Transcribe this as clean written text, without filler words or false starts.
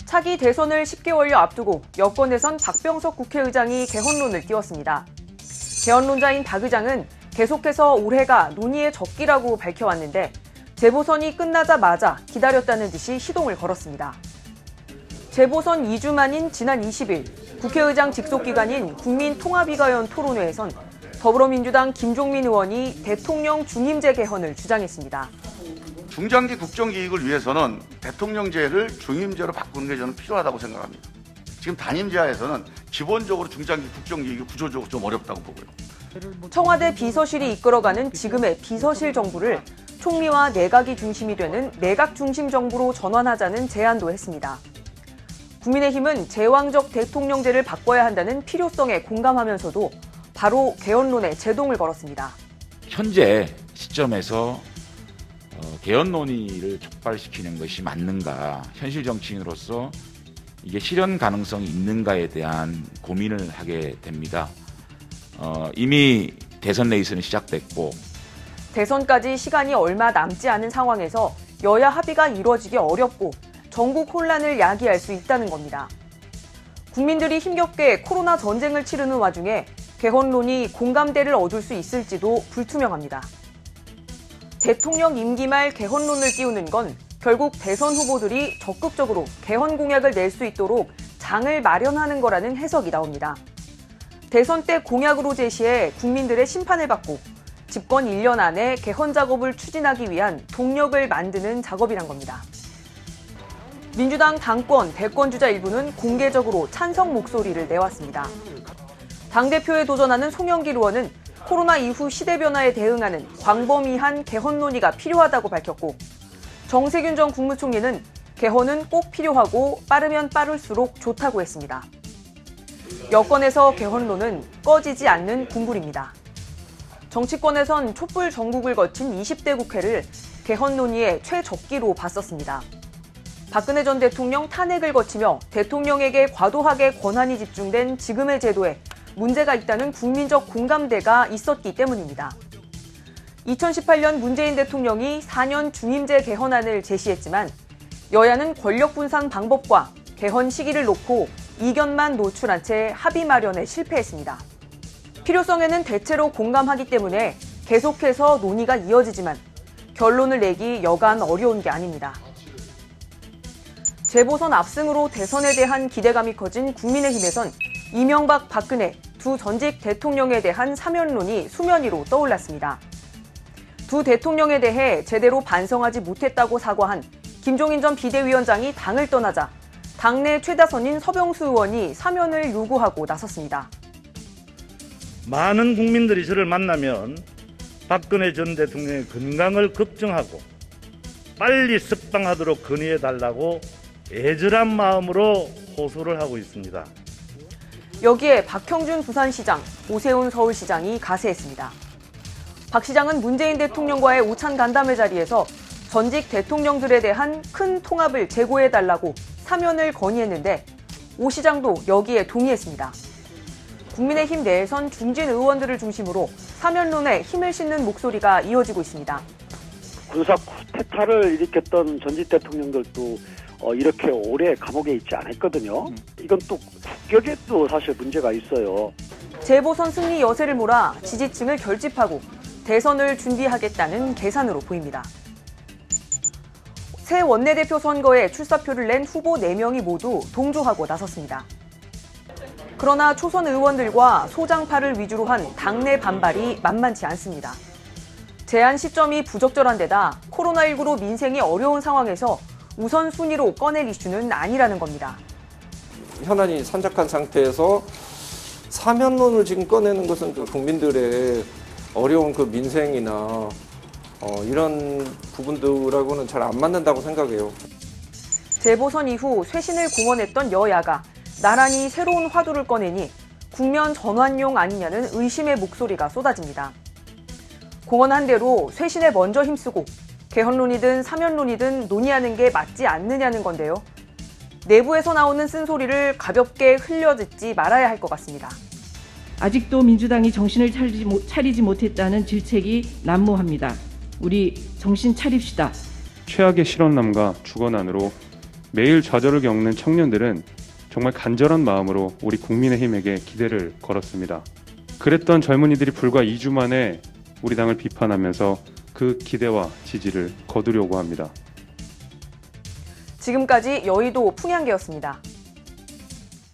차기 대선을 10개월여 앞두고 여권에선 박병석 국회의장이 개헌론을 띄웠습니다. 개헌론자인 박 의장은 계속해서 올해가 논의의 적기라고 밝혀왔는데 재보선이 끝나자마자 기다렸다는 듯이 시동을 걸었습니다. 재보선 2주 만인 지난 20일 국회의장 직속기관인 국민통합위가연 토론회에선 더불어민주당 김종민 의원이 대통령 중임제 개헌을 주장했습니다. 중장기 국정기획을 위해서는 대통령제를 중임제로 바꾸는 게 저는 필요하다고 생각합니다. 지금 단임제하에서는 기본적으로 중장기 국정기획이 구조적으로 좀 어렵다고 보고요. 청와대 비서실이 이끌어가는 지금의 비서실 정부를 총리와 내각이 중심이 되는 내각 중심 정부로 전환하자는 제안도 했습니다. 국민의힘은 제왕적 대통령제를 바꿔야 한다는 필요성에 공감하면서도 바로 개헌론에 제동을 걸었습니다. 현재 시점에서 개헌 논의를 촉발시키는 것이 맞는가, 현실 정치인으로서 이게 실현 가능성이 있는가에 대한 고민을 하게 됩니다. 이미 대선 레이스는 시작됐고 대선까지 시간이 얼마 남지 않은 상황에서 여야 합의가 이루어지기 어렵고 전국 혼란을 야기할 수 있다는 겁니다. 국민들이 힘겹게 코로나 전쟁을 치르는 와중에 개헌론이 공감대를 얻을 수 있을지도 불투명합니다. 대통령 임기 말 개헌론을 띄우는 건 결국 대선 후보들이 적극적으로 개헌 공약을 낼 수 있도록 장을 마련하는 거라는 해석이 나옵니다. 대선 때 공약으로 제시해 국민들의 심판을 받고 집권 1년 안에 개헌 작업을 추진하기 위한 동력을 만드는 작업이란 겁니다. 민주당 당권, 대권주자 일부는 공개적으로 찬성 목소리를 내왔습니다. 당대표에 도전하는 송영길 의원은 코로나 이후 시대 변화에 대응하는 광범위한 개헌 논의가 필요하다고 밝혔고 정세균 전 국무총리는 개헌은 꼭 필요하고 빠르면 빠를수록 좋다고 했습니다. 여권에서 개헌론은 꺼지지 않는 군불입니다. 정치권에선 촛불 전국을 거친 20대 국회를 개헌 논의의 최적기로 봤었습니다. 박근혜 전 대통령 탄핵을 거치며 대통령에게 과도하게 권한이 집중된 지금의 제도에 문제가 있다는 국민적 공감대가 있었기 때문입니다. 2018년 문재인 대통령이 4년 중임제 개헌안을 제시했지만 여야는 권력 분산 방법과 개헌 시기를 놓고 이견만 노출한 채 합의 마련에 실패했습니다. 필요성에는 대체로 공감하기 때문에 계속해서 논의가 이어지지만 결론을 내기 여간 어려운 게 아닙니다. 재보선 압승으로 대선에 대한 기대감이 커진 국민의힘에선 이명박, 박근혜 두 전직 대통령에 대한 사면론이 수면 위로 떠올랐습니다. 두 대통령에 대해 제대로 반성하지 못했다고 사과한 김종인 전 비대위원장이 당을 떠나자 당내 최다선인 서병수 의원이 사면을 요구하고 나섰습니다. 많은 국민들이 저를 만나면 박근혜 전 대통령의 건강을 걱정하고 빨리 석방하도록 건의해달라고 애절한 마음으로 호소를 하고 있습니다. 여기에 박형준 부산시장, 오세훈 서울시장이 가세했습니다. 박 시장은 문재인 대통령과의 오찬 간담회 자리에서 전직 대통령들에 대한 큰 통합을 제고해달라고 사면을 건의했는데 오 시장도 여기에 동의했습니다. 국민의힘 내에선 중진 의원들을 중심으로 사면론에 힘을 싣는 목소리가 이어지고 있습니다. 군사 쿠데타를 일으켰던 전직 대통령들도 이렇게 오래 감옥에 있지 않았거든요. 이건 또 국격에도 사실 문제가 있어요. 재보선 승리 여세를 몰아 지지층을 결집하고 대선을 준비하겠다는 계산으로 보입니다. 새 원내대표 선거에 출사표를 낸 후보 4명이 모두 동조하고 나섰습니다. 그러나 초선 의원들과 소장파를 위주로 한 당내 반발이 만만치 않습니다. 제안 시점이 부적절한 데다 코로나19로 민생이 어려운 상황에서 우선순위로 꺼낼 이슈는 아니라는 겁니다. 현안이 산적한 상태에서 사면론을 지금 꺼내는 것은 그 국민들의 어려운 그 민생이나 이런 부분들하고는 잘 안 맞는다고 생각해요. 재보선 이후 쇄신을 공언했던 여야가 나란히 새로운 화두를 꺼내니 국면 전환용 아니냐는 의심의 목소리가 쏟아집니다. 공언한 대로 쇄신에 먼저 힘쓰고 개헌론이든 사면론이든 논의하는 게 맞지 않느냐는 건데요. 내부에서 나오는 쓴소리를 가볍게 흘려듣지 말아야 할 것 같습니다. 아직도 민주당이 정신을 차리지 못했다는 질책이 난무합니다. 우리 정신 차립시다. 최악의 실언남과 주거난으로 매일 좌절을 겪는 청년들은 정말 간절한 마음으로 우리 국민의힘에게 기대를 걸었습니다. 그랬던 젊은이들이 불과 2주 만에 우리 당을 비판하면서 그 기대와 지지를 거두려고 합니다. 지금까지 여의도 풍향계였습니다.